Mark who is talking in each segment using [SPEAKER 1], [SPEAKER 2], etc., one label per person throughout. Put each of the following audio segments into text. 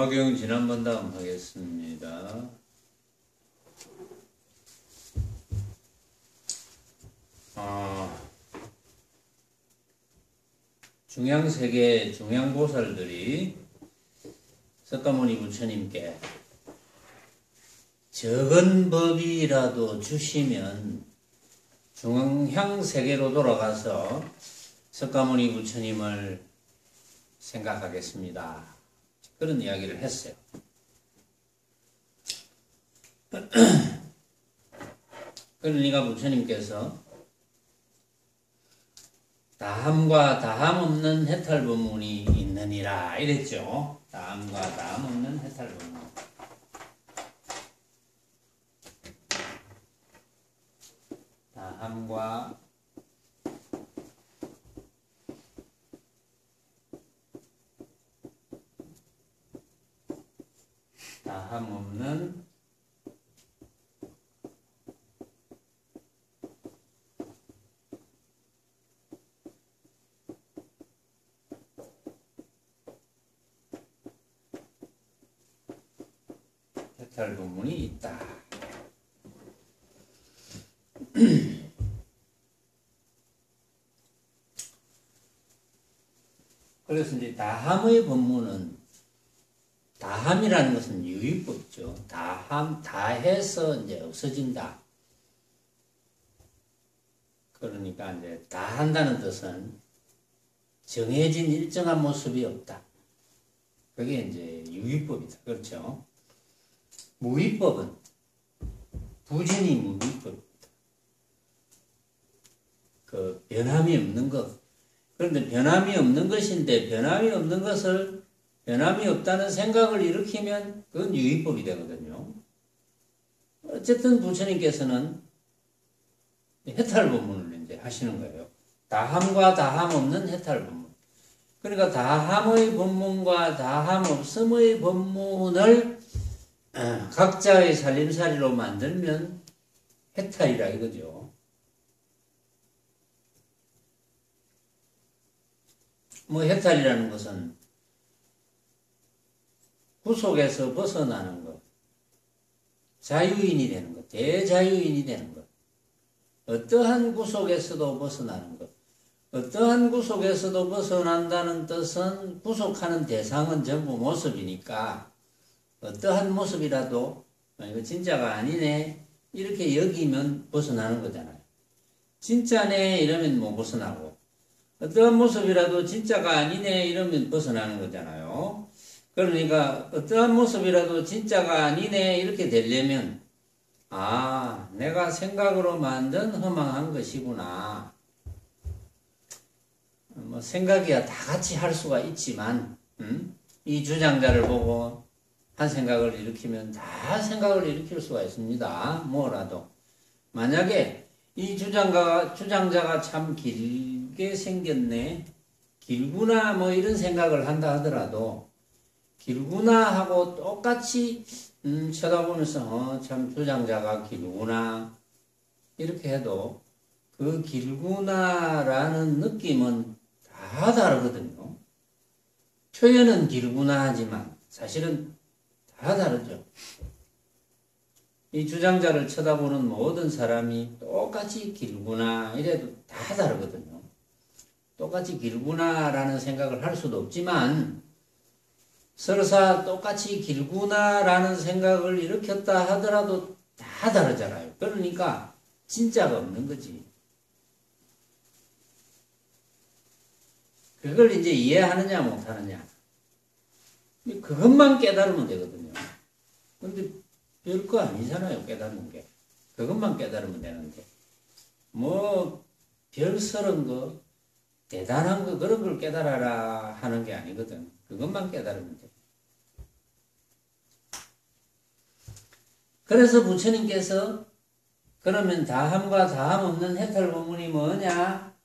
[SPEAKER 1] 화경 지난번 다음 하겠습니다. 중양세계 중양보살들이 석가모니 부처님께 적은 법이라도 주시면 중향세계로 돌아가서 석가모니 부처님을 생각하겠습니다. 그런 이야기를 했어요. 그러니까 부처님께서 다함과 다함 없는 해탈법문이 있느니라 이랬죠. 다함과 다함 없는 해탈법문. 다함과 다함 없는 해탈법문이 있다. 그래서 이제 다함의 법문은, 다함이라는 것은 유의법이죠. 다함, 다해서 이제 없어진다. 그러니까 이제 다한다는 뜻은 정해진 일정한 모습이 없다. 그게 이제 유의법이다. 그렇죠? 무의법은 부진이 무의법입니다. 그 변함이 없는 것. 그런데 변함이 없는 것인데 변함이 없는 것을 변함이 없다는 생각을 일으키면 그건 유의법이 되거든요. 어쨌든 부처님께서는 해탈법문을 이제 하시는 거예요. 다함과 다함 없는 해탈법문. 그러니까 다함의 법문과 다함 없음의 법문을 각자의 살림살이로 만들면 해탈이라 이거죠. 뭐 해탈이라는 것은 구속에서 벗어나는 것, 자유인이 되는 것, 대자유인이 되는 것, 어떠한 구속에서도 벗어나는 것, 어떠한 구속에서도 벗어난다는 뜻은 구속하는 대상은 전부 모습이니까 어떠한 모습이라도 이거 진짜가 아니네 이렇게 여기면 벗어나는 거잖아요. 진짜네 이러면 못 벗어나고 어떠한 모습이라도 진짜가 아니네 이러면 벗어나는 거잖아요. 그러니까 어떠한 모습이라도 진짜가 아니네 이렇게 되려면 아, 내가 생각으로 만든 허망한 것이구나. 뭐 생각이야 다 같이 할 수가 있지만 이 주장자를 보고 한 생각을 일으키면 다 생각을 일으킬 수가 있습니다. 뭐라도 만약에 이 주장자가 참 길게 생겼네, 길구나 뭐 이런 생각을 한다 하더라도 길구나 하고 똑같이 쳐다보면서 참 주장자가 길구나 이렇게 해도 그 길구나라는 느낌은 다 다르거든요. 표현은 길구나 하지만 사실은 다 다르죠. 이 주장자를 쳐다보는 모든 사람이 똑같이 길구나 이래도 다 다르거든요. 똑같이 길구나라는 생각을 할 수도 없지만 설사 똑같이 길구나라는 생각을 일으켰다 하더라도 다 다르잖아요. 그러니까 진짜가 없는 거지. 그걸 이제 이해하느냐 못하느냐 그것만 깨달으면 되거든요. 근데 별거 아니잖아요. 깨닫는 게. 그것만 깨달으면 되는데 뭐 별스러운 거 대단한 거 그런 걸 깨달아라 하는 게 아니거든. 그것만 깨달으면 돼. 그래서 부처님께서 그러면 다함과 다함 없는 해탈법문이 뭐냐?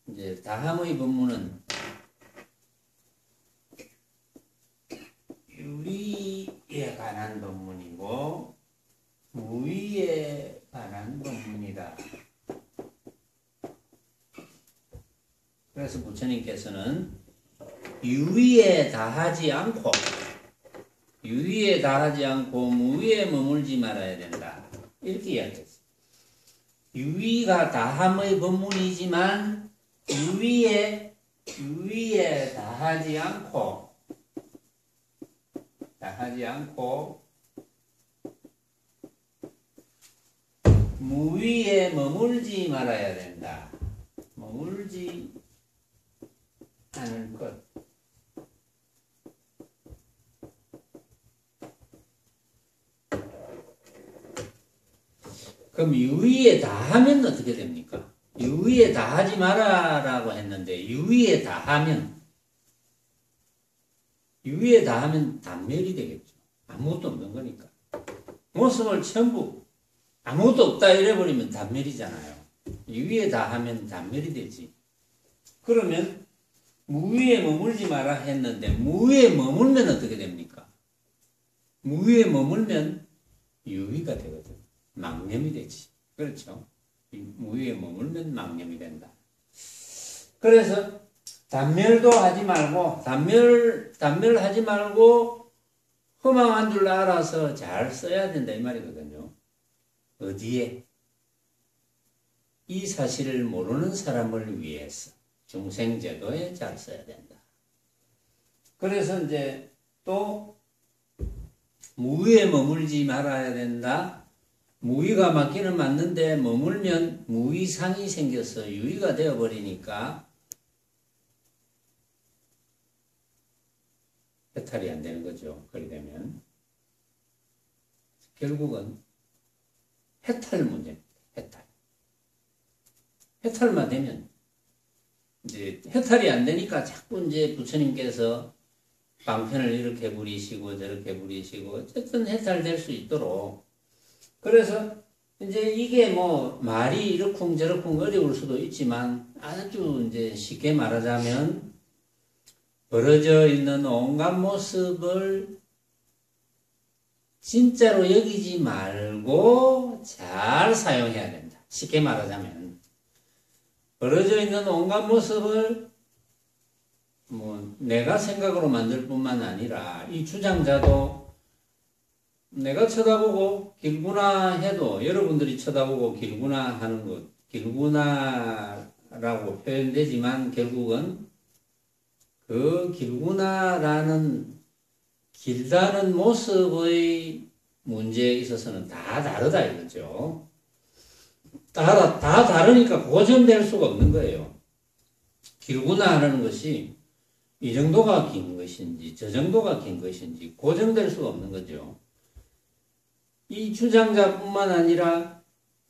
[SPEAKER 1] 이제 다함의 법문은 유리에 관한 법문이고 무위에 관한 법문이다. 그래서 부처님께서는 유의에 다하지 않고 무위에 머물지 말아야 된다. 이렇게 이야기했어요. 유의가 다함의 법문이지만 유의에 다하지 않고 무위에 머물지 말아야 된다. 머물지 않을 것. 그럼 유의에 다하면 어떻게 됩니까? 유의에 다하지 마라라고 했는데 유의에 다하면 단멸이 되겠죠. 아무것도 없는 거니까. 모습을 전부 아무것도 없다 이래버리면 단멸이잖아요. 유의에 다하면 단멸이 되지. 그러면 무위에 머물지 마라 했는데 무위에 머물면 어떻게 됩니까? 무위에 머물면 유의가 되거든. 망념이 되지. 그렇죠? 무위에 머물면 망념이 된다. 그래서 단멸도 하지 말고 단멸하지 말고 허망한 줄 알아서 잘 써야 된다 이 말이거든요. 어디에? 이 사실을 모르는 사람을 위해서 중생제도에 잘 써야 된다. 그래서 이제 또 무위에 머물지 말아야 된다. 무위가 맞기는 맞는데 머물면 무위상이 생겨서 유위가 되어버리니까 해탈이 안 되는 거죠. 그렇게 되면 결국은 해탈 문제입니다. 해탈만 되면 이제 해탈이 안 되니까 자꾸 이제 부처님께서 방편을 이렇게 부리시고 저렇게 부리시고 어쨌든 해탈될 수 있도록. 그래서 이제 이게 뭐 말이 이러쿵저러쿵 어려울 수도 있지만 아주 이제 쉽게 말하자면 벌어져 있는 온갖 모습을 진짜로 여기지 말고 잘 사용해야 된다. 쉽게 말하자면 벌어져 있는 온갖 모습을 뭐 내가 생각으로 만들 뿐만 아니라 이 주장자도 내가 쳐다보고 길구나 해도 여러분들이 쳐다보고 길구나 하는 것 길구나라고 표현되지만 결국은 그 길구나라는 길다는 모습의 문제에 있어서는 다 다르다 이거죠. 다 다르니까 고정될 수가 없는 거예요. 길구나 하는 것이 이 정도가 긴 것인지 저 정도가 긴 것인지 고정될 수가 없는 거죠. 이 주장자뿐만 아니라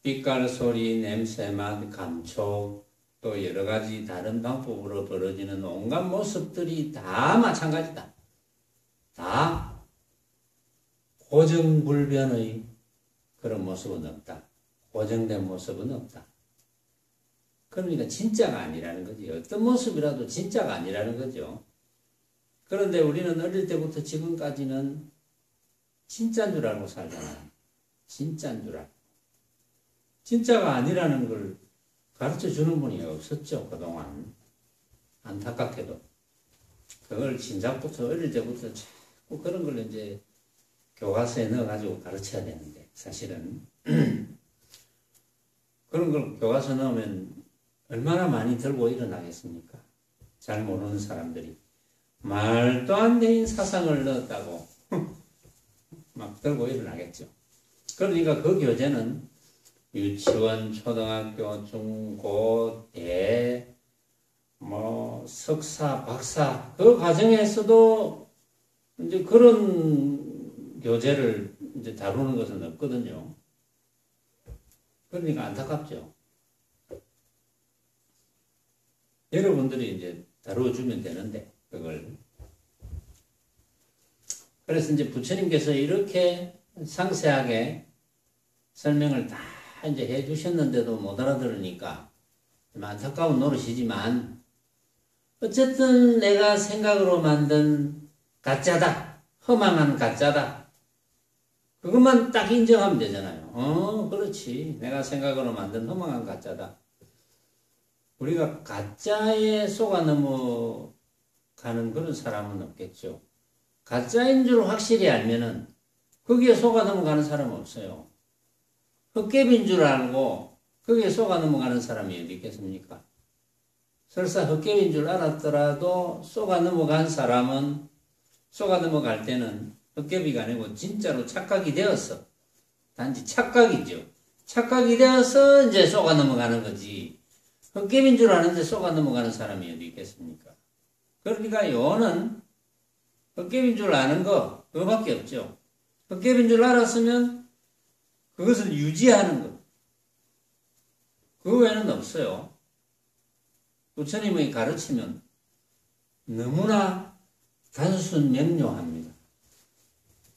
[SPEAKER 1] 빛깔, 소리, 냄새, 맛, 감촉 또 여러 가지 다른 방법으로 벌어지는 온갖 모습들이 다 마찬가지다. 다 고정불변의 그런 모습은 없다. 고정된 모습은 없다. 그러니까 진짜가 아니라는 거지. 어떤 모습이라도 진짜가 아니라는 거죠. 그런데 우리는 어릴 때부터 지금까지는 진짜인 줄 알고 살잖아요. 진짜인 줄 알고. 진짜가 아니라는 걸 가르쳐 주는 분이 없었죠, 그동안. 안타깝게도. 그걸 진작부터, 어릴 때부터 자꾸 그런 걸 이제 교과서에 넣어가지고 가르쳐야 되는데, 사실은. 그런 걸 교과서 넣으면 얼마나 많이 들고 일어나겠습니까? 잘 모르는 사람들이. 말도 안 되는 사상을 넣었다고 막 들고 일어나겠죠. 그러니까 그 교재는 유치원, 초등학교, 중, 고, 대, 뭐, 석사, 박사, 그 과정에서도 이제 그런 교재를 이제 다루는 것은 없거든요. 그러니까 안타깝죠. 여러분들이 이제 다루어주면 되는데, 그걸. 그래서 이제 부처님께서 이렇게 상세하게 설명을 다 이제 해 주셨는데도 못 알아들으니까 좀 안타까운 노릇이지만, 어쨌든 내가 생각으로 만든 가짜다. 허망한 가짜다. 그것만 딱 인정하면 되잖아요. 그렇지. 내가 생각으로 만든 허망한 가짜다. 우리가 가짜에 속아 가는 그런 사람은 없겠죠. 가짜인 줄 확실히 알면은 거기에 속아 넘어가는 사람은 없어요. 헛개비인 줄 알고 거기에 속아 넘어가는 사람이 어디 있겠습니까? 설사 헛개비인 줄 알았더라도 속아 넘어간 사람은 속아 넘어갈 때는 헛개비가 아니고 진짜로 착각이 되었어. 단지 착각이죠. 착각이 되어서 이제 속아 넘어가는 거지. 헛개비인 줄 아는데 속아 넘어가는 사람이 어디 있겠습니까? 그러니까 요는 헛개비인 줄 아는 거 그거밖에 없죠. 헛개비인 줄 알았으면 그것을 유지하는 것. 그 외에는 없어요. 부처님의 가르치면 너무나 단순 명료합니다.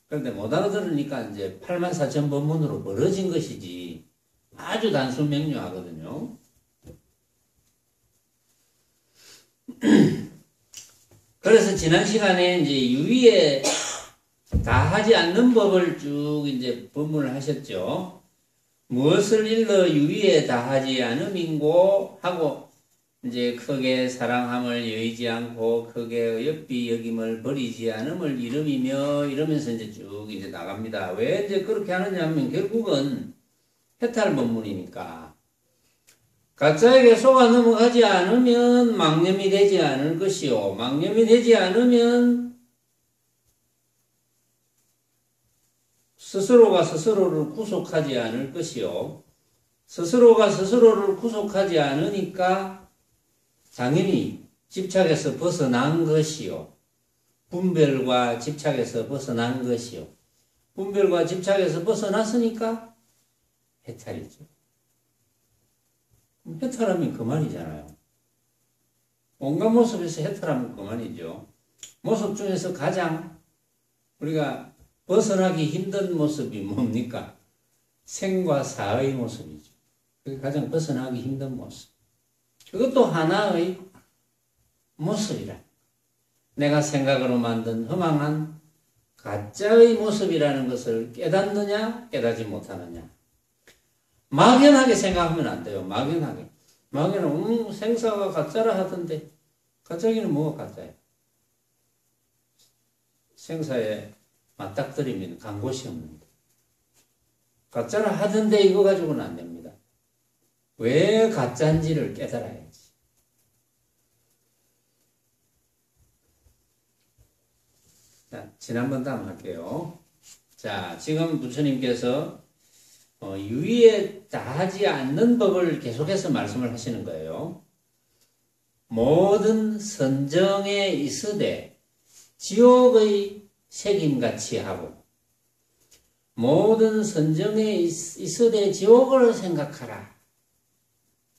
[SPEAKER 1] 그런데 못 알아들으니까 이제 84,000법문으로 벌어진 것이지 아주 단순 명료하거든요. 그래서 지난 시간에 이제 유의에 다 하지 않는 법을 쭉 이제 법문을 하셨죠. 무엇을 일러 유의에 다 하지 않음인고 하고 이제 크게 사랑함을 여의지 않고 크게 의협비 여김을 버리지 않음을 이름이며 이러면서 이제 쭉 이제 나갑니다. 왜 이제 그렇게 하느냐 하면 결국은 해탈 법문이니까 가짜에게 속아 넘어가지 않으면 망념이 되지 않을 것이요. 망념이 되지 않으면 스스로가 스스로를 구속하지 않을 것이요. 스스로가 스스로를 구속하지 않으니까 당연히 집착에서 벗어난 것이요. 분별과 집착에서 벗어난 것이요. 분별과 집착에서 벗어났으니까 해탈이죠. 해탈하면 그만이잖아요. 온갖 모습에서 해탈하면 그만이죠. 모습 중에서 가장 우리가 벗어나기 힘든 모습이 뭡니까? 생과 사의 모습이죠. 그게 가장 벗어나기 힘든 모습. 그것도 하나의 모습이라. 내가 생각으로 만든 허망한 가짜의 모습이라는 것을 깨닫느냐, 깨닫지 못하느냐. 막연하게 생각하면 안 돼요. 막연하게. 막연하게, 생사가 가짜라 하던데, 가짜기는 뭐가 가짜예요? 생사에 맞닥뜨리면 간 곳이 없는데. 가짜라 하던데 이거 가지고는 안 됩니다. 왜 가짜인지를 깨달아야지. 자, 지난번 다음 할게요. 자, 지금 부처님께서 유의에 다하지 않는 법을 계속해서 말씀을 하시는 거예요. 모든 선정에 있으되 지옥의 책임같이 하고 모든 선정에 있으되 지옥을 생각하라.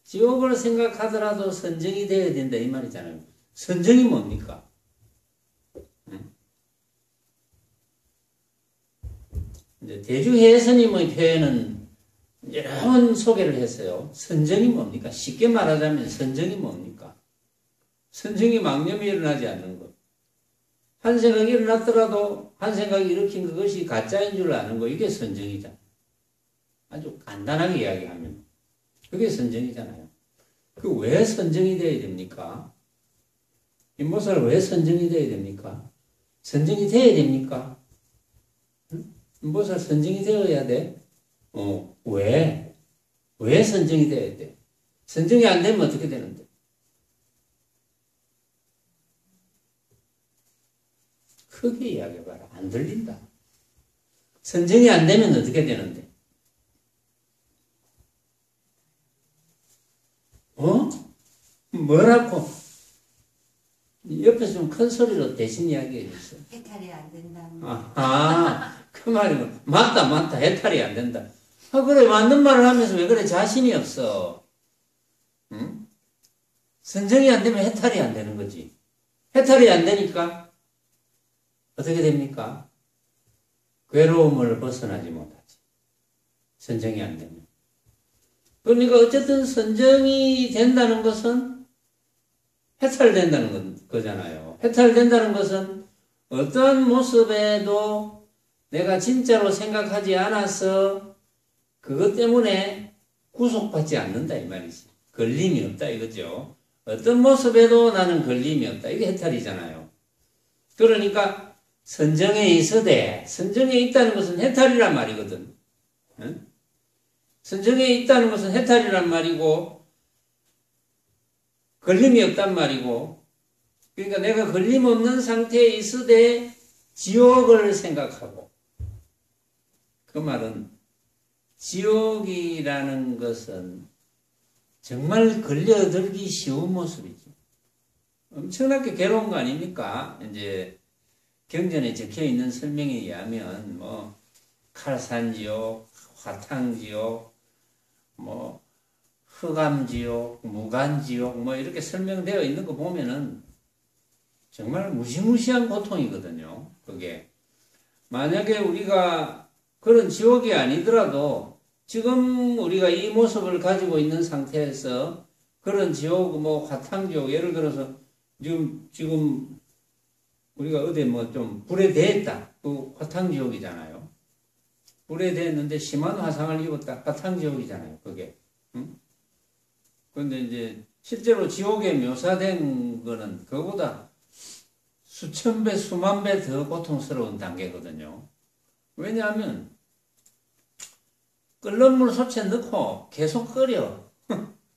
[SPEAKER 1] 지옥을 생각하더라도 선정이 되어야 된다 이 말이잖아요. 선정이 뭡니까? 이제 대주해 스님의 표현은 여러 번 소개를 했어요. 선정이 뭡니까? 쉽게 말하자면 선정이 뭡니까? 선정이 망념이 일어나지 않는 것. 한 생각이 일어났더라도 한 생각이 일으킨 그것이 가짜인 줄 아는 거. 이게 선정이잖아요. 아주 간단하게 이야기하면. 그게 선정이잖아요. 그 왜 선정이 되어야 됩니까? 인보살 왜 선정이 되어야 됩니까? 선정이 되어야 됩니까? 인보살 선정이 되어야 돼? 왜? 왜 선정이 되어야 돼? 선정이 안 되면 어떻게 되는데? 크게 이야기해봐라. 안 들린다. 선정이 안 되면 어떻게 되는데? 뭐라고? 옆에서 좀 큰 소리로 대신 이야기해 주세요.
[SPEAKER 2] 해탈이 안 된다는
[SPEAKER 1] 그 말이면 맞다. 해탈이 안 된다. 그래, 맞는 말을 하면서 왜 그래? 자신이 없어. 응? 선정이 안 되면 해탈이 안 되는 거지. 해탈이 안 되니까 어떻게 됩니까? 괴로움을 벗어나지 못하지. 선정이 안 되면. 그러니까 어쨌든 선정이 된다는 것은 해탈된다는 거잖아요. 해탈된다는 것은 어떤 모습에도 내가 진짜로 생각하지 않아서 그것 때문에 구속받지 않는다 이 말이지. 걸림이 없다 이거죠. 어떤 모습에도 나는 걸림이 없다. 이게 해탈이잖아요. 그러니까 선정에 있으되, 선정에 있다는 것은 해탈이란 말이거든. 응? 선정에 있다는 것은 해탈이란 말이고, 걸림이 없단 말이고, 그러니까 내가 걸림 없는 상태에 있으되 지옥을 생각하고, 그 말은 지옥이라는 것은 정말 걸려들기 쉬운 모습이죠. 엄청나게 괴로운 거 아닙니까? 이제 경전에 적혀 있는 설명에 의하면 뭐 칼산지옥, 화탕지옥, 뭐 흑암지옥, 무간지옥 뭐 이렇게 설명되어 있는 거 보면은 정말 무시무시한 고통이거든요. 그게 만약에 우리가 그런 지옥이 아니더라도 지금 우리가 이 모습을 가지고 있는 상태에서 그런 지옥, 뭐 화탕지옥, 예를 들어서 지금 우리가 어디 뭐 좀 불에 대했다. 그 화탕지옥이잖아요. 불에 대했는데 심한 화상을 입었다. 화탕지옥이잖아요. 그게. 응? 그런데 이제 실제로 지옥에 묘사된 거는 그거보다 수천 배, 수만 배 더 고통스러운 단계거든요. 왜냐하면 끓는 물 솥에 넣고 계속 끓여.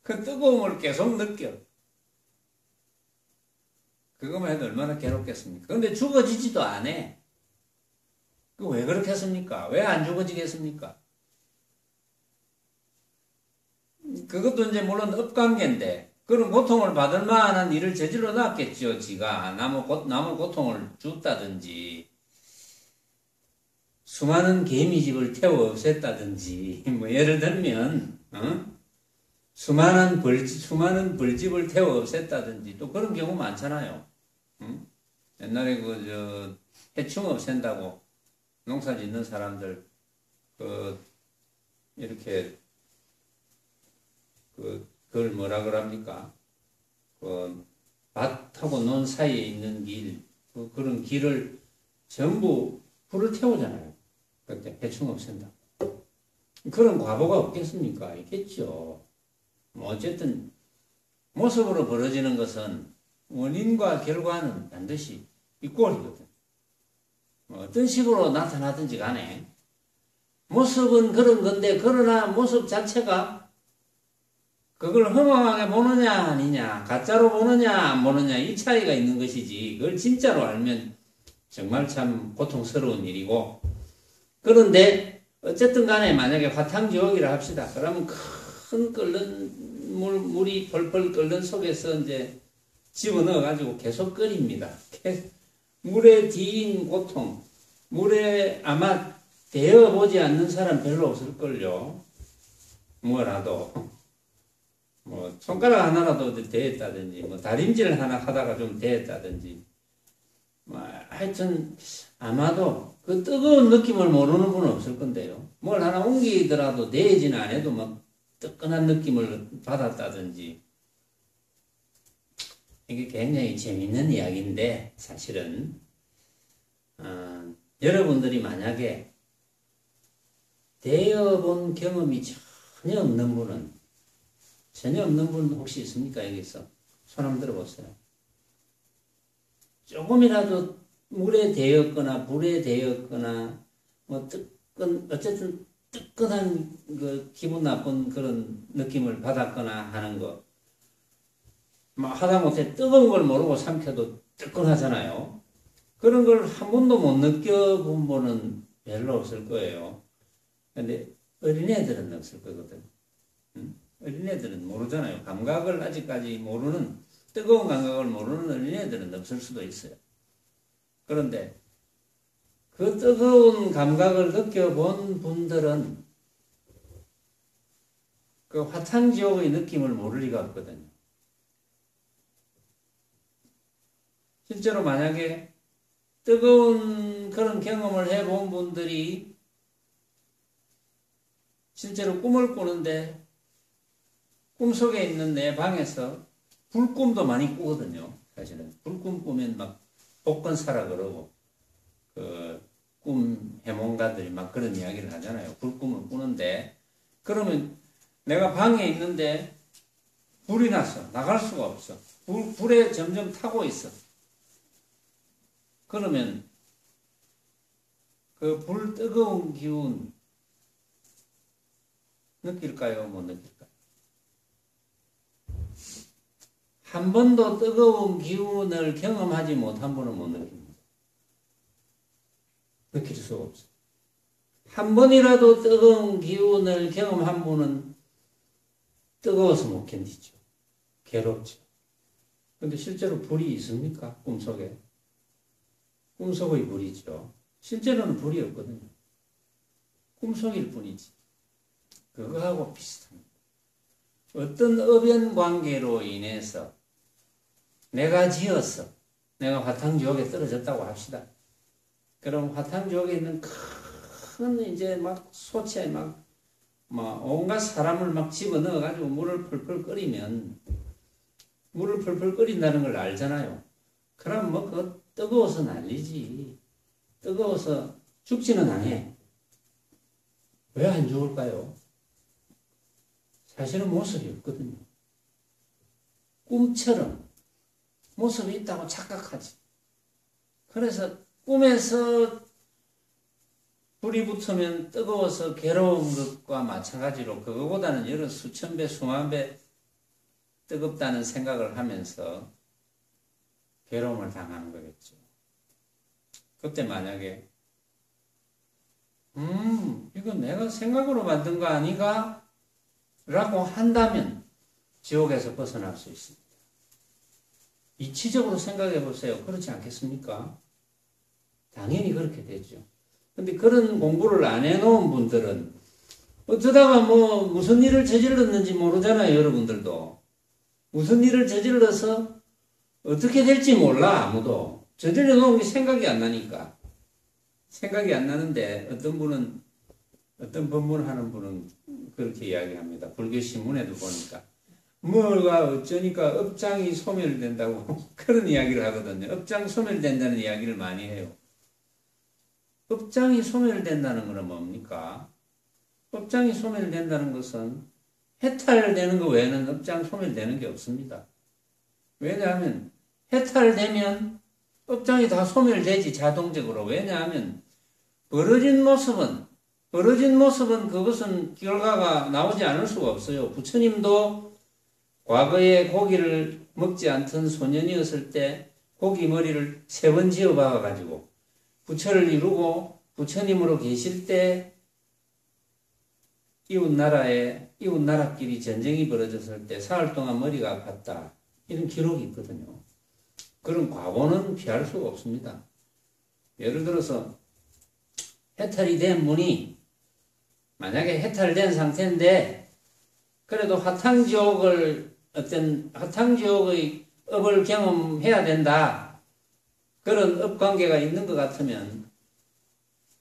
[SPEAKER 1] 그 뜨거움을 계속 느껴. 그거만 해도 얼마나 괴롭겠습니까? 근데 죽어지지도 않아. 그 왜 그렇게 했습니까? 왜 안 죽어지겠습니까? 그것도 이제 물론 업관계인데 그런 고통을 받을 만한 일을 저질러 놨겠죠. 지가 남을 고통을 줬다든지 수많은 개미집을 태워 없앴다든지 뭐 예를 들면 수많은 벌집을 태워 없앴다든지 또 그런 경우 많잖아요. 옛날에 해충 없앤다고 농사 짓는 사람들 이렇게 그걸 뭐라 그럽니까? 밭하고 논 사이에 있는 길, 그런 길을 전부 불을 태우잖아요. 그때 해충 없앤다. 그런 과보가 없겠습니까? 있겠죠. 뭐 어쨌든 모습으로 벌어지는 것은 원인과 결과는 반드시 이꼴이거든. 뭐 어떤 식으로 나타나든지 간에 모습은 그런 건데 그러나 모습 자체가 그걸 허망하게 보느냐 아니냐, 가짜로 보느냐 안 보느냐 이 차이가 있는 것이지 그걸 진짜로 알면 정말 참 고통스러운 일이고 그런데 어쨌든 간에 만약에 화탕지옥이라 합시다. 그러면 큰 끓는 물이 펄펄 끓는 속에서 이제 집어넣어 가지고 계속 끓입니다. 물에 뒤인 고통, 물에 아마 데워보지 않는 사람 별로 없을걸요. 뭐라도. 뭐 손가락 하나라도 대했다든지 뭐 다림질 하나 하다가 좀 대했다든지 뭐 하여튼 아마도 그 뜨거운 느낌을 모르는 분은 없을 건데요. 뭘 하나 옮기더라도 대지는 안 해도 막 뜨끈한 느낌을 받았다든지 이게 굉장히 재밌는 이야기인데 사실은 여러분들이 만약에 대여본 경험이 전혀 없는 분 혹시 있습니까? 여기서 손 한번 들어보세요. 조금이라도 물에 데였거나 불에 데였거나 뭐 어쨌든 뜨끈한 그 기분 나쁜 그런 느낌을 받았거나 하는 거. 막 하다못해 뜨거운 걸 모르고 삼켜도 뜨끈하잖아요. 그런 걸 한 번도 못 느껴본 분은 별로 없을 거예요. 근데 어린애들은 없을 거거든. 어린애들은 모르잖아요. 감각을 아직까지 모르는, 뜨거운 감각을 모르는 어린애들은 없을 수도 있어요. 그런데 그 뜨거운 감각을 느껴본 분들은 그 화탕지옥의 느낌을 모를 리가 없거든요. 실제로 만약에 뜨거운 그런 경험을 해본 분들이 실제로 꿈을 꾸는데 꿈속에 있는 내 방에서 불꿈도 많이 꾸거든요. 사실은 불꿈 꾸면 막 복권 사라 그러고 꿈 해몽가들이 막 그런 이야기를 하잖아요. 불꿈을 꾸는데 그러면 내가 방에 있는데 불이 났어. 나갈 수가 없어. 불에 점점 타고 있어. 그러면 그 불 뜨거운 기운 느낄까요? 못 느낄까요? 한 번도 뜨거운 기운을 경험하지 못한 분은 못 느낍니다. 느낄 수가 없어요. 한 번이라도 뜨거운 기운을 경험한 분은 뜨거워서 못 견디죠. 괴롭죠. 근데 실제로 불이 있습니까? 꿈속에. 꿈속의 불이죠. 실제로는 불이 없거든요. 꿈속일 뿐이지. 그거하고 비슷합니다. 어떤 어변 관계로 인해서 내가 지어서 내가 화탕지옥에 떨어졌다고 합시다. 그럼 화탕지옥에 있는 큰 이제 막 소치에 막 온갖 사람을 막 집어넣어 가지고 물을 펄펄 끓이면 물을 펄펄 끓인다는 걸 알잖아요. 그럼 뭐 그거 뜨거워서 난리지. 뜨거워서 죽지는 않아. 왜 안 죽을까요? 사실은 모습이 없거든요. 꿈처럼 모습이 있다고 착각하지. 그래서 꿈에서 불이 붙으면 뜨거워서 괴로운 것과 마찬가지로 그거보다는 여러 수천 배, 수만 배 뜨겁다는 생각을 하면서 괴로움을 당하는 거겠죠. 그때 만약에 이거 내가 생각으로 만든 거 아니가? 라고 한다면 지옥에서 벗어날 수 있습니다. 이치적으로 생각해 보세요. 그렇지 않겠습니까? 당연히 그렇게 되죠. 근데 그런 공부를 안 해놓은 분들은 어쩌다가 뭐 무슨 일을 저질렀는지 모르잖아요. 여러분들도. 무슨 일을 저질러서 어떻게 될지 몰라. 아무도. 저질러 놓은 게 생각이 안 나니까. 생각이 안 나는데 어떤 법문하는 분은 그렇게 이야기합니다. 불교 신문에도 보니까 뭐가 어쩌니까 업장이 소멸된다고 그런 이야기를 하거든요. 업장 소멸된다는 이야기를 많이 해요. 업장이 소멸된다는 것은 뭡니까? 업장이 소멸된다는 것은 해탈되는 것 외에는 업장 소멸되는 게 없습니다. 왜냐하면 해탈되면 업장이 다 소멸되지 자동적으로. 왜냐하면 벌어진 모습은 그것은 결과가 나오지 않을 수가 없어요. 부처님도 과거에 고기를 먹지 않던 소년이었을 때 고기 머리를 3번 지어 박아가지고 부처를 이루고 부처님으로 계실 때 이웃나라끼리 전쟁이 벌어졌을 때 사흘 동안 머리가 아팠다. 이런 기록이 있거든요. 그런 과거는 피할 수가 없습니다. 예를 들어서 해탈이 된 분이 만약에 해탈된 상태인데 그래도 화탕지옥의 업을 경험해야 된다. 그런 업관계가 있는 것 같으면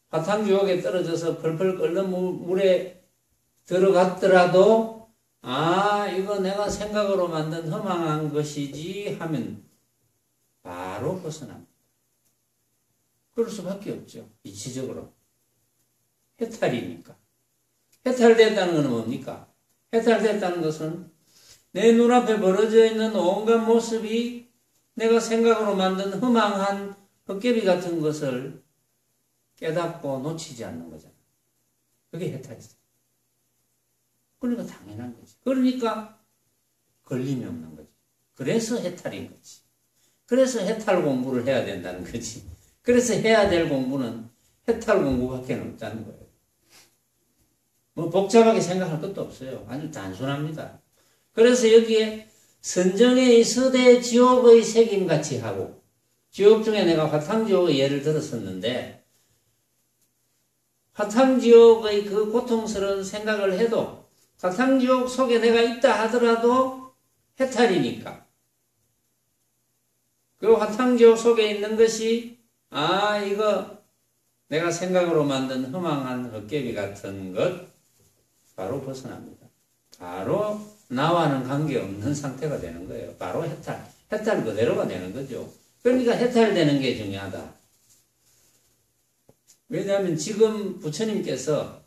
[SPEAKER 1] 화탕지옥에 떨어져서 펄펄 끓는 물에 들어갔더라도 이거 내가 생각으로 만든 허망한 것이지 하면 바로 벗어납니다. 그럴 수밖에 없죠. 이치적으로. 해탈이니까. 해탈됐다는 것은 뭡니까? 해탈됐다는 것은 내 눈앞에 벌어져 있는 온갖 모습이 내가 생각으로 만든 허망한 헛개비 같은 것을 깨닫고 놓치지 않는 거잖아. 그게 해탈이죠. 그러니까 당연한 거지. 그러니까 걸림이 없는 거지. 그래서 해탈인 거지. 그래서 해탈 공부를 해야 된다는 거지. 그래서 해야 될 공부는 해탈 공부밖에 없다는 거예요. 뭐 복잡하게 생각할 것도 없어요. 아주 단순합니다. 그래서 여기에 선정의 서대 지옥의 색임같이 하고, 지옥 중에 내가 화탕지옥의 예를 들었었는데 화탕지옥의 그 고통스러운 생각을 해도 화탕지옥 속에 내가 있다 하더라도 해탈이니까. 그 화탕지옥 속에 있는 것이 이거 내가 생각으로 만든 허망한 헛개비 같은 것 바로 벗어납니다. 바로 나와는 관계없는 상태가 되는 거예요. 바로 해탈 그대로가 되는 거죠. 그러니까 해탈되는 게 중요하다. 왜냐하면 지금 부처님께서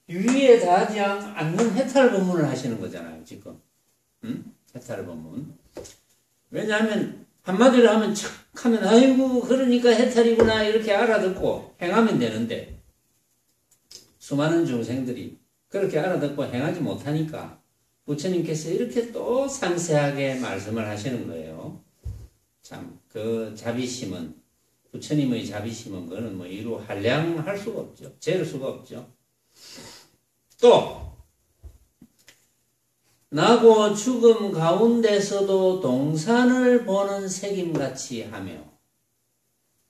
[SPEAKER 1] 유의에 닿지 않는 해탈 법문을 하시는 거잖아요. 지금 해탈을 보면. 왜냐하면 한마디로 하면 척 하면 아이고 그러니까 해탈이구나 이렇게 알아듣고 행하면 되는데 수많은 중생들이 그렇게 알아듣고 행하지 못하니까 부처님께서 이렇게 또 상세하게 말씀을 하시는 거예요. 참 그 자비심은 부처님의 자비심은 그는 뭐 이루 한량할 수가 없죠. 재를 수가 없죠. 또 나고 죽음 가운데서도 동산을 보는 색임같이 하며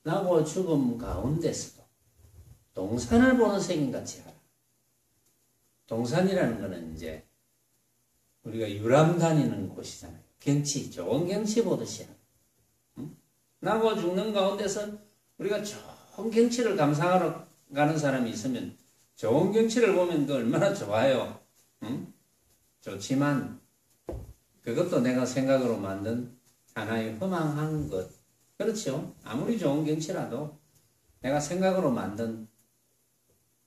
[SPEAKER 1] 나고 죽음 가운데서도 동산을 보는 색임같이 하라. 동산이라는 것은 이제 우리가 유람 다니는 곳이잖아요. 경치, 좋은 경치 보듯이 하라. 나고 죽는 가운데서 우리가 좋은 경치를 감상하러 가는 사람이 있으면 좋은 경치를 보면 그 얼마나 좋아요. 좋지만 그것도 내가 생각으로 만든 하나의 허망한 것. 그렇죠. 아무리 좋은 경치라도 내가 생각으로 만든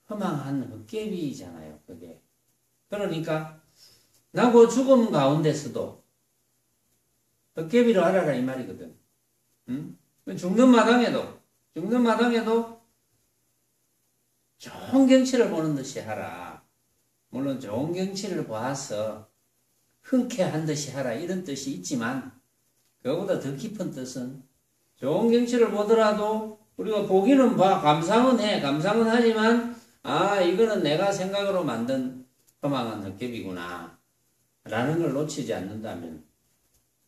[SPEAKER 1] 허망한 헛개비잖아요. 그게. 그러니까 나고 죽음 가운데서도 헛개비로 하라라 이 말이거든. 죽는 마당에도 좋은 경치를 보는 듯이 하라. 물론 좋은 경치를 봐서 흔쾌한 듯이 하라 이런 뜻이 있지만 그거보다 더 깊은 뜻은 좋은 경치를 보더라도 우리가 보기는 봐, 감상은 하지만 이거는 내가 생각으로 만든 허망한 헛개비구나 라는 걸 놓치지 않는다면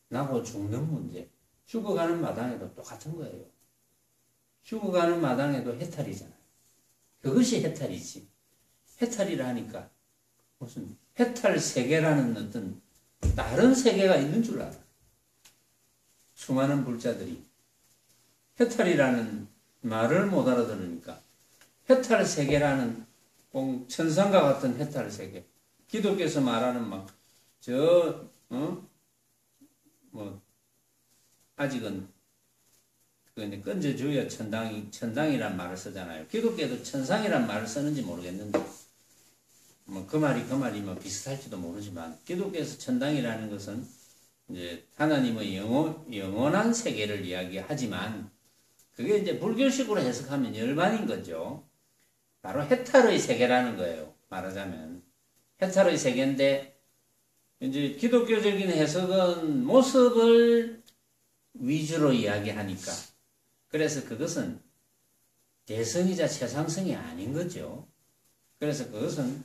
[SPEAKER 1] 나고 죽는 문제, 죽어가는 마당에도 똑같은 거예요. 죽어가는 마당에도 해탈이잖아요. 그것이 해탈이지. 해탈이라 하니까 무슨 해탈 세계라는 어떤 다른 세계가 있는 줄 알아. 수많은 불자들이 해탈이라는 말을 못 알아들으니까 해탈 세계라는 꼭 천상과 같은 해탈 세계. 기독교에서 말하는 아직은 건져줘야 천당이란 말을 쓰잖아요. 기독교에도 천상이란 말을 쓰는지 모르겠는데 그 말이 비슷할지도 모르지만 기독교에서 천당이라는 것은 이제 하나님의 영원한 세계를 이야기하지만 그게 이제 불교식으로 해석하면 열반인 거죠. 바로 해탈의 세계라는 거예요. 말하자면 해탈의 세계인데 이제 기독교적인 해석은 모습을 위주로 이야기하니까 그래서 그것은 대성이자 최상성이 아닌 거죠. 그래서 그것은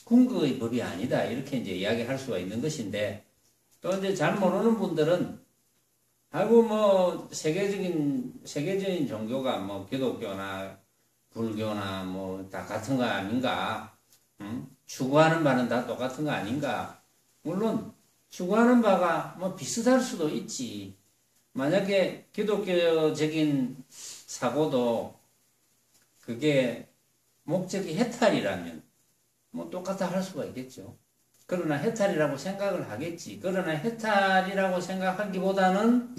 [SPEAKER 1] 궁극의 법이 아니다 이렇게 이제 이야기할 수가 있는 것인데 또 이제 잘 모르는 분들은 세계적인 종교가 기독교나 불교나 다 같은 거 아닌가? 추구하는 바는 다 똑같은 거 아닌가? 물론 추구하는 바가 비슷할 수도 있지. 만약에 기독교적인 사고도 그게 목적이 해탈이라면 똑같아 할 수가 있겠죠. 그러나 해탈이라고 생각을 하겠지. 그러나 해탈이라고 생각하기보다는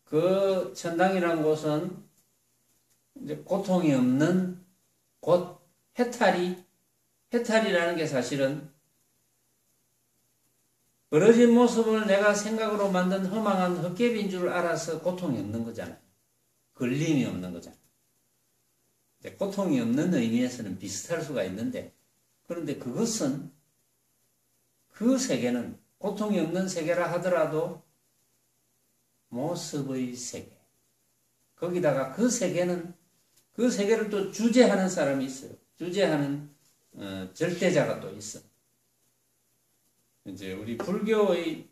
[SPEAKER 1] 그 천당이라는 곳은 이제 고통이 없는 곳, 해탈이라는 게 사실은 벌어진 모습을 내가 생각으로 만든 허망한 헛개비인 줄 알아서 고통이 없는 거잖아요. 걸림이 없는 거잖아요. 고통이 없는 의미에서는 비슷할 수가 있는데 그런데 그것은 그 세계는 고통이 없는 세계라 하더라도 모습의 세계. 거기다가 그 세계를 또 주재하는 사람이 있어요. 주재하는 절대자가 또 있어. 이제 우리 불교의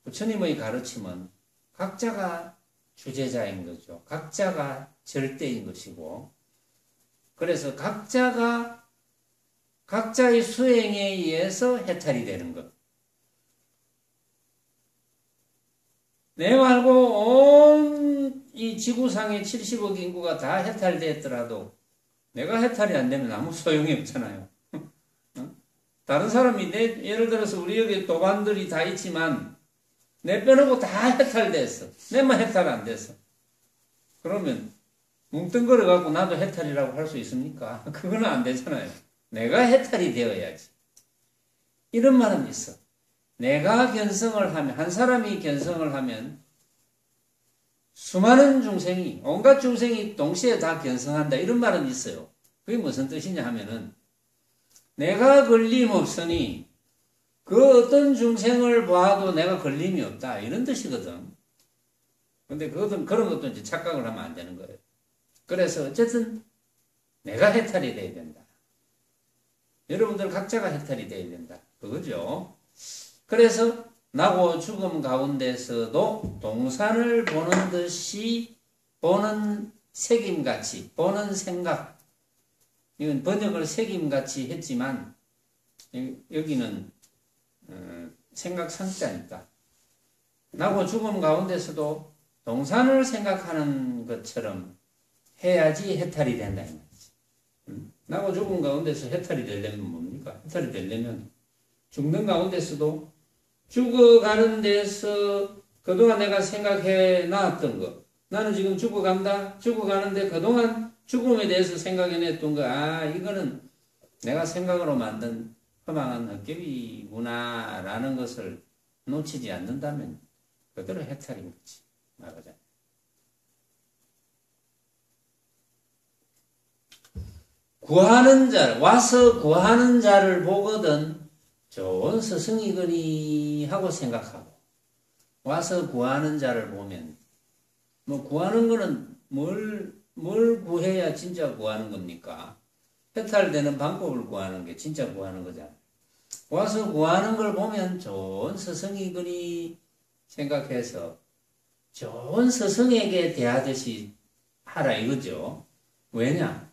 [SPEAKER 1] 부처님의 가르침은 각자가 주재자인 거죠. 각자가 절대인 것이고 그래서 각자의 수행에 의해서 해탈이 되는 것. 내 말고 온 이 지구상의 70억 인구가 다 해탈되었더라도 내가 해탈이 안 되면 아무 소용이 없잖아요. 다른 사람이 예를 들어서 우리 여기 도반들이 다 있지만 내 빼놓고 다 해탈됐어. 내만 해탈 안 됐어. 그러면 뭉뚱그려 갖고 나도 해탈이라고 할 수 있습니까? 그거는 안 되잖아요. 내가 해탈이 되어야지. 이런 말은 있어. 내가 견성을 하면, 한 사람이 견성을 하면 수많은 중생이, 온갖 중생이 동시에 다 견성한다. 이런 말은 있어요. 그게 무슨 뜻이냐 하면은, 내가 걸림없으니 그 어떤 중생을 봐도 내가 걸림이 없다. 이런 뜻이거든. 근데 그런 것도 이제 착각을 하면 안 되는 거예요. 그래서 어쨌든 내가 해탈이 돼야 된다. 여러분들 각자가 해탈이 돼야 된다. 그거죠. 그래서 나고 죽음 가운데서도 동산을 보는 듯이 보는 색임같이, 보는 생각. 이건 번역을 색임같이 했지만 여기는 생각 상자니까. 나고 죽음 가운데서도 동산을 생각하는 것처럼 해야지 해탈이 된다 이 말이지. 나고 죽음 가운데서 해탈이 되려면 뭡니까? 해탈이 되려면 죽는 가운데서도 죽어가는 데서 그동안 내가 생각해 놨던 거, 나는 지금 죽어간다. 죽어가는데 그동안 죽음에 대해서 생각해 냈던 거, 아 이거는 내가 생각으로 만든 허망한 헛개비구나 라는 것을 놓치지 않는다면 그대로 해탈인 거지. 말하자면. 구하는 자, 와서 구하는 자를 보거든 좋은 스승이거니 하고 생각하고, 와서 구하는 자를 보면, 뭐 구하는 거는 뭘 구해야 진짜 구하는 겁니까? 해탈되는 방법을 구하는 게 진짜 구하는 거잖아요. 와서 구하는 걸 보면 좋은 스승이거니 생각해서 좋은 스승에게 대하듯이 하라 이거죠. 왜냐?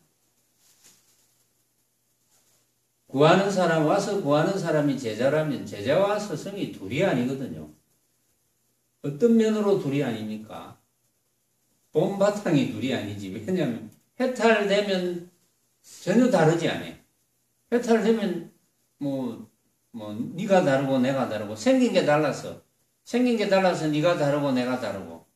[SPEAKER 1] 구하는 사람, 와서 구하는 사람이 제자라면 제자와 스승이 둘이 아니거든요. 어떤 면으로 둘이 아닙니까? 본 바탕이 둘이 아니지. 왜냐하면 해탈되면 전혀 다르지 않아요. 해탈되면 네가 다르고 내가 다르고 생긴 게 달라서 네가 다르고 내가 다르고,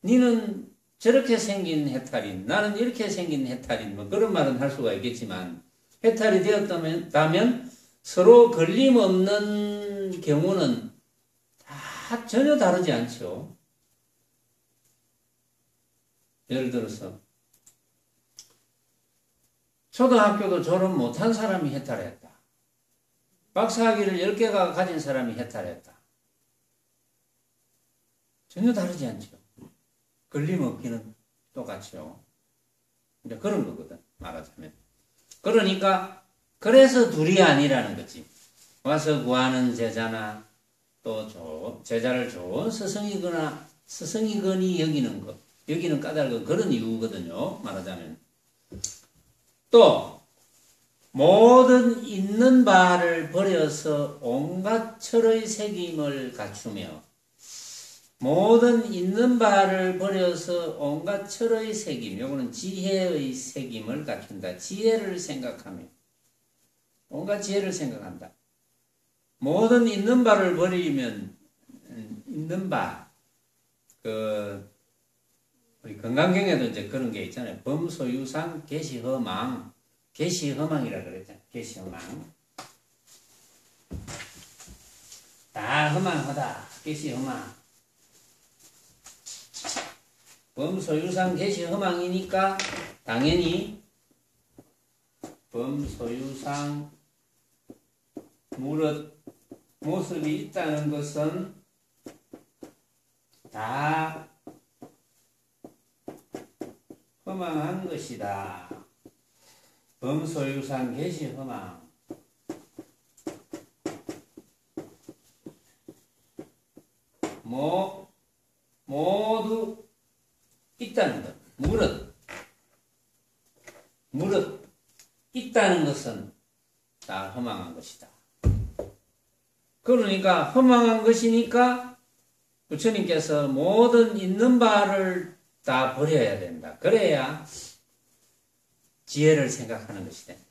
[SPEAKER 1] 니는 저렇게 생긴 해탈인, 나는 이렇게 생긴 해탈인, 뭐 그런 말은 할 수가 있겠지만, 해탈이 되었다면 서로 걸림없는 경우는 다 전혀 다르지 않죠. 예를 들어서 초등학교도 졸업 못한 사람이 해탈했다. 박사학위를 10개가 가진 사람이 해탈했다. 전혀 다르지 않죠. 걸림없기는 똑같죠. 이제 그런 거거든, 말하자면. 그러니까 그래서 둘이 아니라는 거지. 와서 구하는 제자나 또 제자를 좋은 스승이거니 여기는 까닭은 그런 이유거든요. 말하자면. 또 모든 있는 바를 버려서 온갖 철의 새김을 갖추며, 모든 있는 바를 버려서 온갖 철의 새김, 요거는 지혜의 새김을 갖춘다. 지혜를 생각하며, 온갖 지혜를 생각한다. 모든 있는 바를 버리면, 있는 바, 우리 건강경에도 이제 그런 게 있잖아요. 범소유상, 계시허망, 계시허망이라 그랬잖아요. 계시허망. 다 허망하다. 계시허망. 범소유상 계시허망이니까 당연히 범소유상 무릇 모습이 있다는 것은 다 허망한 것이다. 범소유상 계시허망. 모두 있다는 것. 무릇 있다는 것은 다 허망한 것이다. 그러니까 허망한 것이니까 부처님께서 모든 있는 바를 다 버려야 된다. 그래야 지혜를 생각하는 것이 된다.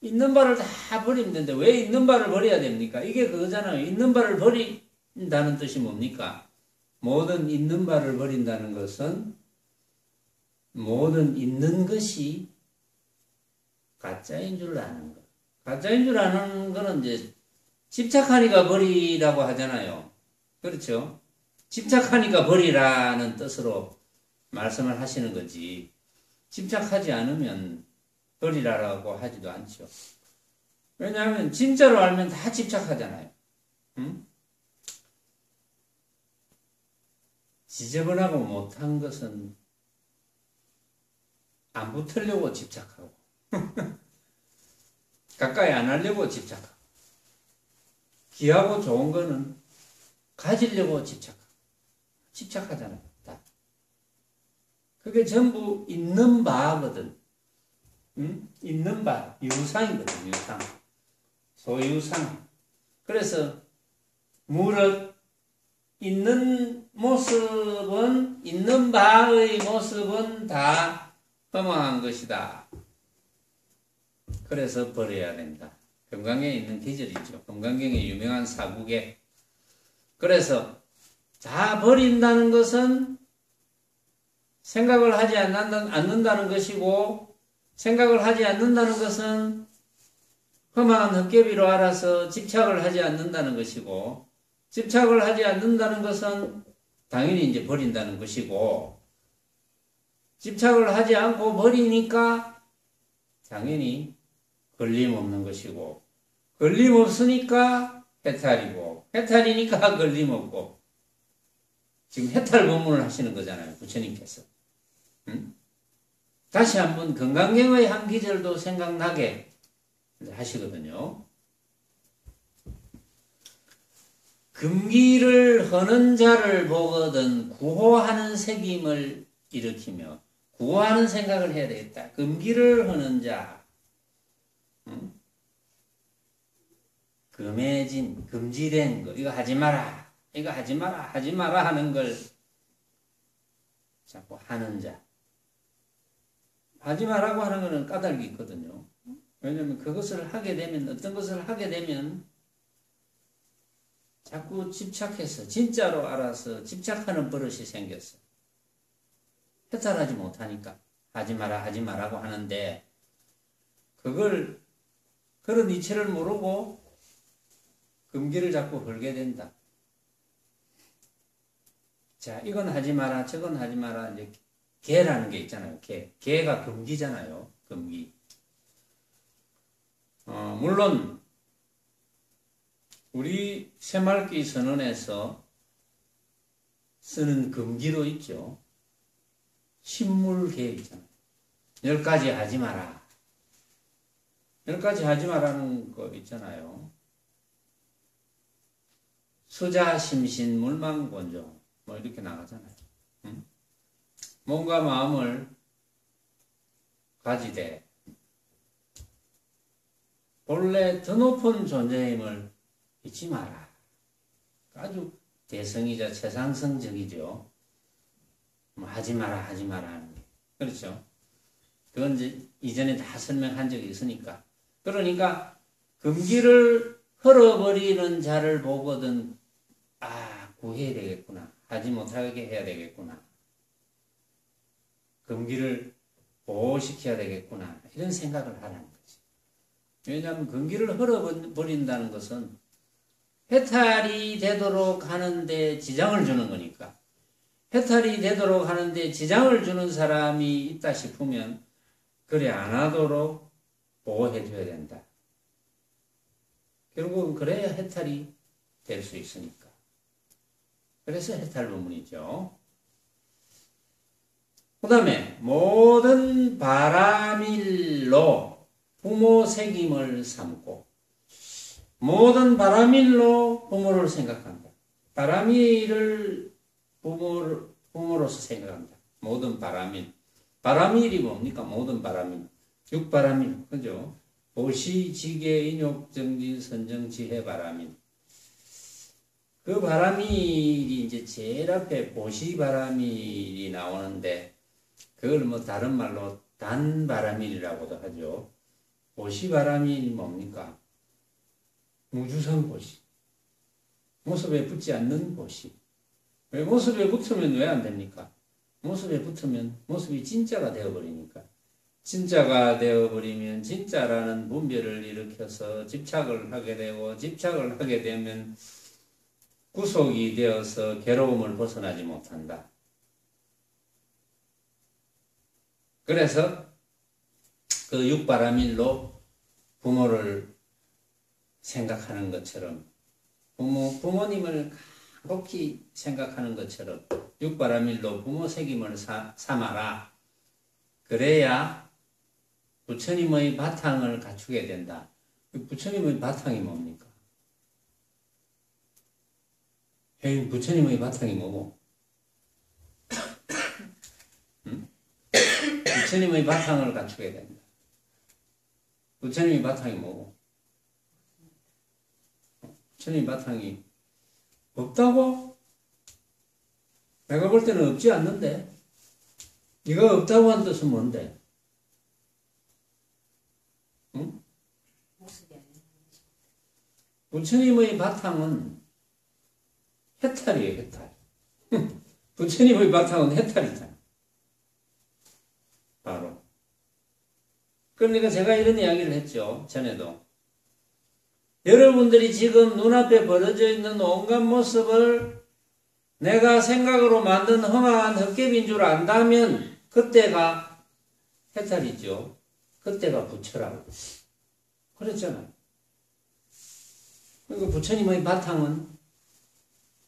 [SPEAKER 1] 있는 바를 다 버리면 되는데 왜 있는 바를 버려야 됩니까? 이게 그거잖아요. 있는 바를 버린다는 뜻이 뭡니까? 모든 있는 바를 버린다는 것은 모든 있는 것이 가짜인 줄 아는 것. 가짜인 줄 아는 거는 이제 집착하니까 버리라고 하잖아요. 그렇죠? 집착하니까 버리라는 뜻으로 말씀을 하시는 거지. 집착하지 않으면 버리라고 하지도 않죠. 왜냐하면 진짜로 알면 다 집착하잖아요. 응? 지저분하고 못한 것은 안 붙으려고 집착하고 가까이 안 하려고 집착하고 귀하고 좋은 거는 가지려고 집착하잖아요. 다. 그게 전부 있는 바거든. 있는 바, 유상이거든. 유상. 소유상. 그래서 무릇 있는 모습은, 있는 바의 모습은 다 허망한 것이다. 그래서 버려야 된다. 금강경에 있는 기절이죠. 금강경의 유명한 사국에. 그래서 다 버린다는 것은 생각을 하지 않는다는 것이고, 생각을 하지 않는다는 것은 험한 헛개비로 알아서 집착을 하지 않는다는 것이고, 집착을 하지 않는다는 것은 당연히 이제 버린다는 것이고, 집착을 하지 않고 버리니까 당연히 걸림없는 것이고, 걸림없으니까 해탈이고, 해탈이니까 걸림없고, 지금 해탈 법문을 하시는 거잖아요. 부처님께서. 다시 한번 금강경의 한 기절도 생각나게 하시거든요. 금기를 허는 자를 보거든 구호하는 색임을 일으키며, 구호하는 생각을 해야 되겠다. 금기를 허는 자, 금해진, 금지된 거, 이거 하지 마라, 이거 하지 마라, 하지 마라 하는 걸 자꾸 하는 자. 하지 말라고 하는 것은 까닭이 있거든요. 왜냐하면 그것을 하게 되면, 어떤 것을 하게 되면 자꾸 집착해서, 진짜로 알아서 집착하는 버릇이 생겼어. 해탈하지 못하니까 하지 마라, 하지 마라고 하는데, 그걸, 그런 이치를 모르고 금기를 자꾸 헐게 된다. 자, 이건 하지 마라, 저건 하지 마라. 이제 개라는 게 있잖아요. 개가 금기잖아요. 금기. 물론 우리 새말기 선언에서 쓰는 금기도 있죠. 신물계 있잖아요. 10가지 하지 마라. 10가지 하지 마라는 거 있잖아요. 수자, 심신, 물망곤종 뭐 이렇게 나가잖아요. 몸과 마음을 가지되 본래 더 높은 존재임을 잊지 마라. 아주 대성이자 최상승적이죠. 뭐 하지 마라, 하지 마라 하는 게. 그렇죠? 그건 이제 이전에 다 설명한 적이 있으니까. 그러니까 금기를 헐어버리는 자를 보거든, 아, 구해야 되겠구나. 하지 못하게 해야 되겠구나. 금기를 보호시켜야 되겠구나. 이런 생각을 하라는 거지. 왜냐하면 금기를 헐어버린다는 것은 해탈이 되도록 하는데 지장을 주는 거니까. 해탈이 되도록 하는데 지장을 주는 사람이 있다 싶으면 그래 안 하도록 보호해줘야 된다. 결국은 그래야 해탈이 될 수 있으니까. 그래서 해탈 법문이죠. 그 다음에 모든 바라밀로 부모 책임을 삼고, 모든 바라밀로 부모를 생각한다. 바라밀을 부모로서 생각한다. 모든 바라밀. 바라밀이 뭡니까? 모든 바라밀. 육바라밀. 그죠? 보시, 지계, 인욕, 정진, 선정, 지혜, 바라밀. 그 바라밀이 이제 제일 앞에 보시 바라밀이 나오는데, 그걸 뭐 다른 말로 단바라밀이라고도 하죠. 보시 바라밀이 뭡니까? 무주성 보시. 모습에 붙지 않는 보시. 왜 모습에 붙으면 왜 안 됩니까? 모습에 붙으면 모습이 진짜가 되어버리니까. 진짜가 되어버리면 진짜라는 분별을 일으켜서 집착을 하게 되고, 집착을 하게 되면 구속이 되어서 괴로움을 벗어나지 못한다. 그래서 그 육바라밀로 부모를 생각하는 것처럼, 부모님을 간곡히 생각하는 것처럼 육바라밀로 부모 책임을 삼아라. 그래야 부처님의 바탕을 갖추게 된다. 부처님의 바탕이 뭡니까? 부처님의 바탕이 뭐고? 응? 부처님의 바탕을 갖추게 된다. 부처님의 바탕이 뭐고? 부처님의 바탕이 없다고? 내가 볼 때는 없지 않는데? 네가 없다고 한 뜻은 뭔데? 응? 부처님의 바탕은 해탈이에요, 해탈. 부처님의 바탕은 해탈이잖아. 바로. 그러니까 제가 이런 이야기를 했죠, 전에도. 여러분들이 지금 눈앞에 벌어져 있는 온갖 모습을 내가 생각으로 만든 험한 헛개비인 줄 안다면 그때가 해탈이죠. 그때가 부처라고. 그랬잖아요. 그러니까 부처님의 바탕은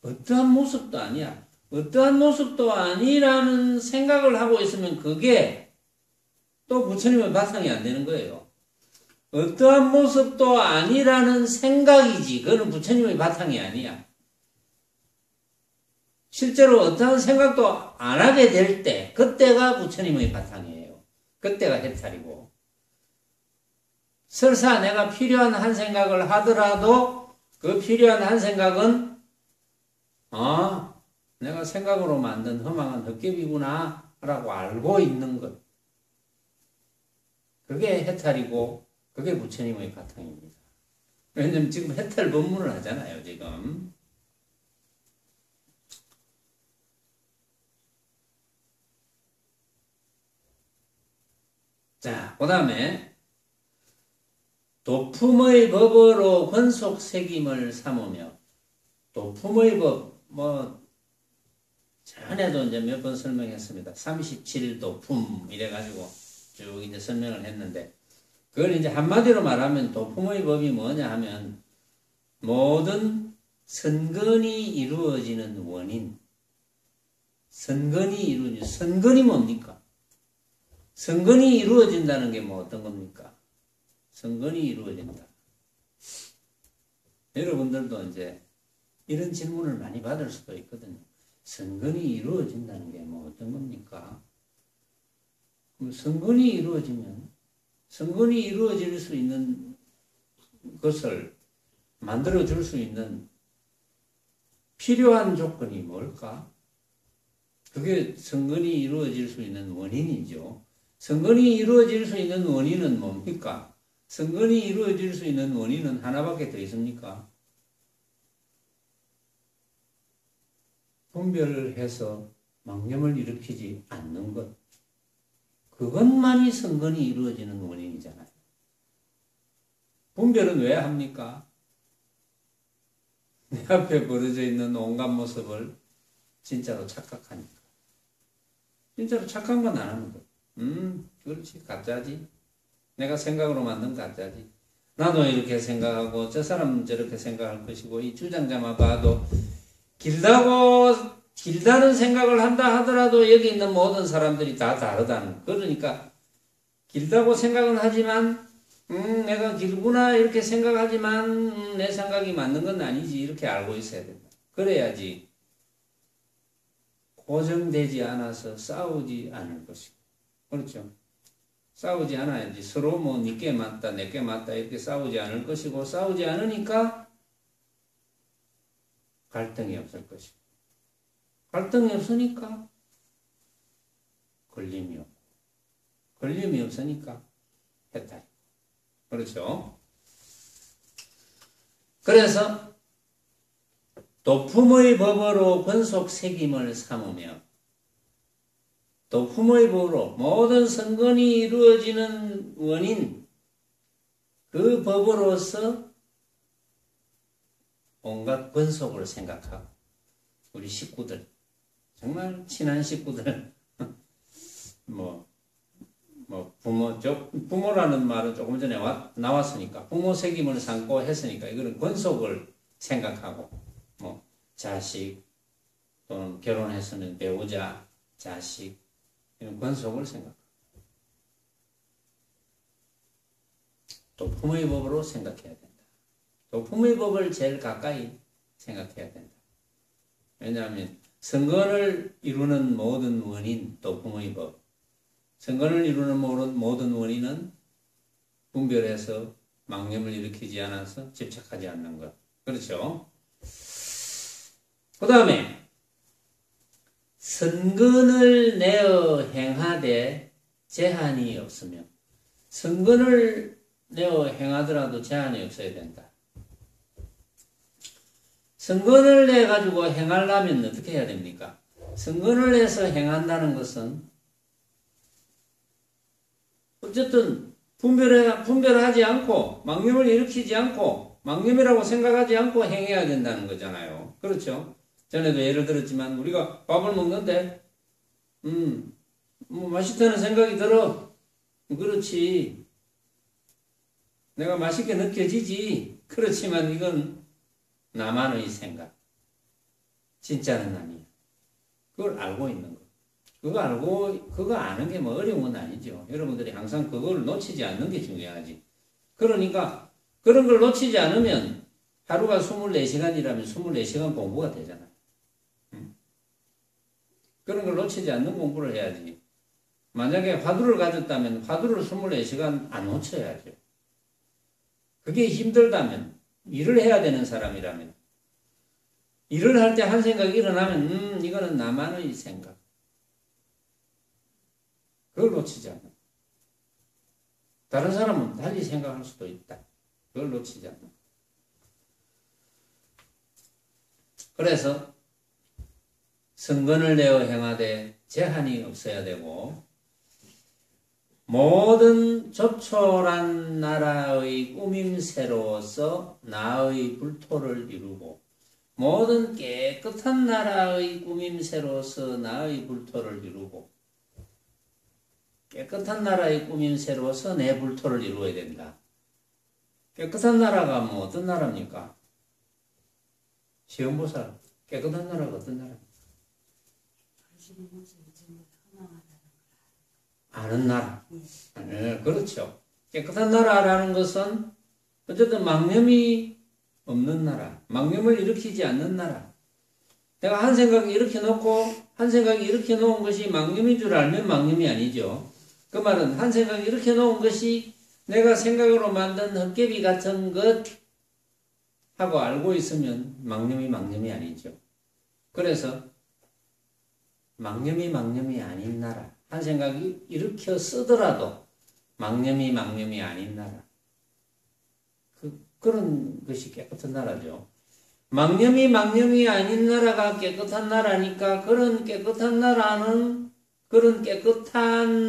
[SPEAKER 1] 어떠한 모습도 아니야. 어떠한 모습도 아니라는 생각을 하고 있으면 그게 또 부처님의 바탕이 안 되는 거예요. 어떠한 모습도 아니라는 생각이지. 그거는 부처님의 바탕이 아니야. 실제로 어떠한 생각도 안 하게 될 때, 그때가 부처님의 바탕이에요. 그때가 해탈이고. 설사 내가 필요한 한 생각을 하더라도 그 필요한 한 생각은 내가 생각으로 만든 허망한 헛개비구나 라고 알고 있는 것. 그게 해탈이고 그게 부처님의 바탕입니다. 왜냐면 지금 해탈 법문을 하잖아요, 지금. 자, 그 다음에 도품의 법으로 권속색임을 삼으며, 도품의 법, 전에도 이제 몇 번 설명했습니다. 37도품 이래가지고 쭉 이제 설명을 했는데, 그걸 이제 한마디로 말하면 도품의 법이 뭐냐 하면 모든 선건이 이루어지는 원인, 선건이 뭡니까? 선건이 이루어진다는 게 뭐 어떤 겁니까? 선건이 이루어진다. 여러분들도 이제 이런 질문을 많이 받을 수도 있거든요. 선건이 이루어진다는 게 뭐 어떤 겁니까? 그럼 선건이 이루어지면 선건이 이루어질 수 있는 것을 만들어 줄 수 있는 필요한 조건이 뭘까? 그게 선건이 이루어질 수 있는 원인이죠. 선건이 이루어질 수 있는 원인은 뭡니까? 선건이 이루어질 수 있는 원인은 하나밖에 더 있습니까? 분별을 해서 망념을 일으키지 않는 것. 그것만이 선건이 이루어지는 원인이잖아요. 분별은 왜 합니까? 내 앞에 벌어져 있는 온갖 모습을 진짜로 착각하니까. 진짜로 착각만 안 하는 것. 그렇지, 가짜지. 내가 생각으로 만든 가짜지. 나도 이렇게 생각하고 저 사람은 저렇게 생각할 것이고, 이 주장자만 봐도 길다는 생각을 한다 하더라도 여기 있는 모든 사람들이 다 다르다는. 그러니까 길다고 생각은 하지만 내가 길구나 이렇게 생각하지만 내 생각이 맞는 건 아니지 이렇게 알고 있어야 된다. 그래야지 고정되지 않아서 싸우지 않을 것이고. 그렇죠? 싸우지 않아야지. 서로 뭐 니께 맞다 내께 맞다 이렇게 싸우지 않을 것이고, 싸우지 않으니까 갈등이 없을 것이고, 갈등이 없으니까 걸림이 없고, 걸림이 없으니까 해탈. 그렇죠? 그래서 도품의 법으로 권속색임을 삼으며, 또 부모의 법으로 모든 선건이 이루어지는 원인, 그 법으로서 온갖 권속을 생각하고 우리 식구들, 정말 친한 식구들, 부모라는 말은 조금 전에 나왔으니까 부모 책임을 삼고 했으니까 이거는 권속을 생각하고 자식 또는 결혼해서는 배우자, 자식 이런 권속을 생각하고 또 부모의 법으로 생각해야 된다. 또 부모의 법을 제일 가까이 생각해야 된다. 왜냐하면 선건을 이루는 모든 원인 또 부모의 법, 선건을 이루는 모든 원인은 분별해서 망념을 일으키지 않아서 집착하지 않는 것. 그렇죠? 그 다음에 선건을 내어 행하되 제한이 없으면, 선건을 내어 행하더라도 제한이 없어야 된다. 선건을 내가지고 행하려면 어떻게 해야 됩니까? 선건을 내서 행한다는 것은 어쨌든 분별하지 않고 망념을 일으키지 않고 망념이라고 생각하지 않고 행해야 된다는 거잖아요. 그렇죠? 전에도 예를 들었지만 우리가 밥을 먹는데 맛있다는 생각이 들어. 그렇지. 내가 맛있게 느껴지지. 그렇지만 이건 나만의 생각. 진짜는 아니야. 그걸 알고 있는 거. 그거 아는 게 뭐 어려운 건 아니죠. 여러분들이 항상 그걸 놓치지 않는 게 중요하지. 그러니까 그런 걸 놓치지 않으면 하루가 24시간이라면 24시간 공부가 되잖아요. 그런 걸 놓치지 않는 공부를 해야지. 만약에 화두를 가졌다면 화두를 24시간 안 놓쳐야죠. 그게 힘들다면, 일을 해야 되는 사람이라면, 일을 할 때 한 생각이 일어나면 이거는 나만의 생각. 그걸 놓치지 않는. 다른 사람은 달리 생각할 수도 있다. 그걸 놓치지 않는. 그래서 선건을 내어 행하되 제한이 없어야 되고, 모든 조촐한 나라의 꾸밈새로서 나의 불토를 이루고, 모든 깨끗한 나라의 꾸밈새로서 나의 불토를 이루고, 깨끗한 나라의 꾸밈새로서 내 불토를 이루어야 된다. 깨끗한 나라가 뭐 어떤 나라입니까? 시험보살. 깨끗한 나라가 어떤 나라입니까? 아는 나라. 네, 그렇죠. 깨끗한 나라라는 것은 어쨌든 망념이 없는 나라, 망념을 일으키지 않는 나라. 내가 한 생각이 이렇게 놓고 한 생각이 이렇게 놓은 것이 망념인 줄 알면 망념이 아니죠. 그 말은 한 생각이 이렇게 놓은 것이 내가 생각으로 만든 헛개비 같은 것 하고 알고 있으면 망념이 아니죠. 그래서 망념이 아닌 나라, 한 생각이 일으켜 쓰더라도 망념이 아닌 나라. 그런 것이 깨끗한 나라죠. 망념이 아닌 나라가 깨끗한 나라니까 그런 깨끗한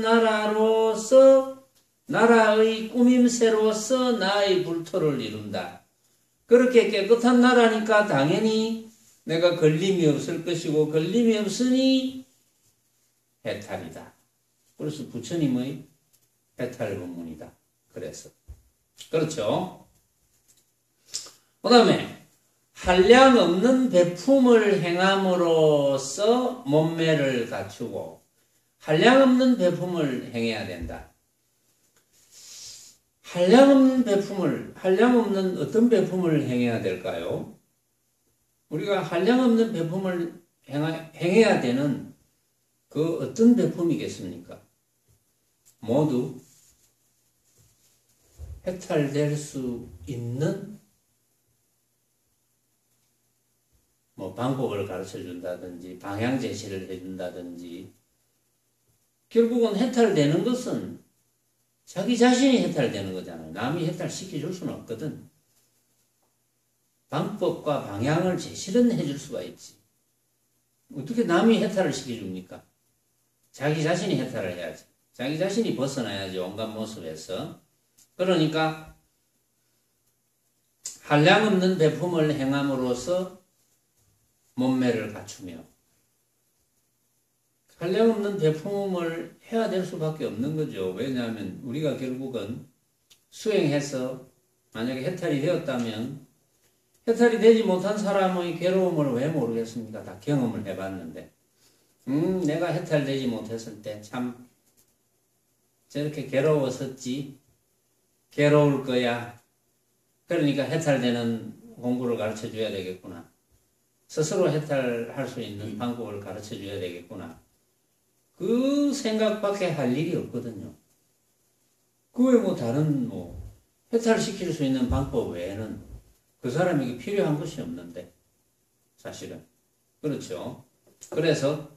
[SPEAKER 1] 나라로서 나라의 꾸밈새로서 나의 불토를 이룬다. 그렇게 깨끗한 나라니까 당연히 내가 걸림이 없을 것이고 걸림이 없으니 해탈이다. 그래서 부처님의 해탈 법문이다. 그래서 그렇죠. 그 다음에 한량 없는 배품을 행함으로써 몸매를 갖추고, 한량 없는 배품을 행해야 된다. 한량 없는 어떤 배품을 행해야 될까요? 우리가 한량 없는 배품을 행해야 되는 그 어떤 배품이겠습니까? 모두 해탈될 수 있는 방법을 가르쳐 준다든지 방향 제시를 해 준다든지, 결국은 해탈되는 것은 자기 자신이 해탈되는 거잖아요. 남이 해탈시켜 줄 수는 없거든. 방법과 방향을 제시는 해줄 수가 있지. 어떻게 남이 해탈을 시켜줍니까? 자기 자신이 해탈을 해야지. 자기 자신이 벗어나야지, 온갖 모습에서. 그러니까 한량없는 배품을 행함으로써 몸매를 갖추며, 한량없는 배품을 해야 될 수밖에 없는 거죠. 왜냐하면 우리가 결국은 수행해서 만약에 해탈이 되었다면, 해탈이 되지 못한 사람의 괴로움을 왜 모르겠습니까? 다 경험을 해봤는데, 내가 해탈되지 못했을 때 참 저렇게 괴로웠었지, 괴로울 거야. 그러니까 해탈되는 공부를 가르쳐 줘야 되겠구나. 스스로 해탈할 수 있는 방법을 가르쳐 줘야 되겠구나. 그 생각밖에 할 일이 없거든요. 그 외에 뭐 다른 해탈시킬 수 있는 방법 외에는 그 사람에게 필요한 것이 없는데, 사실은. 그렇죠. 그래서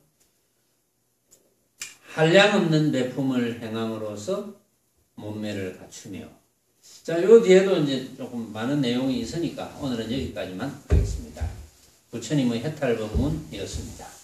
[SPEAKER 1] 한량없는 배품을 행함으로써 몸매를 갖추며. 자, 요 뒤에도 이제 조금 많은 내용이 있으니까 오늘은 여기까지만 하겠습니다. 부처님의 해탈법문이었습니다.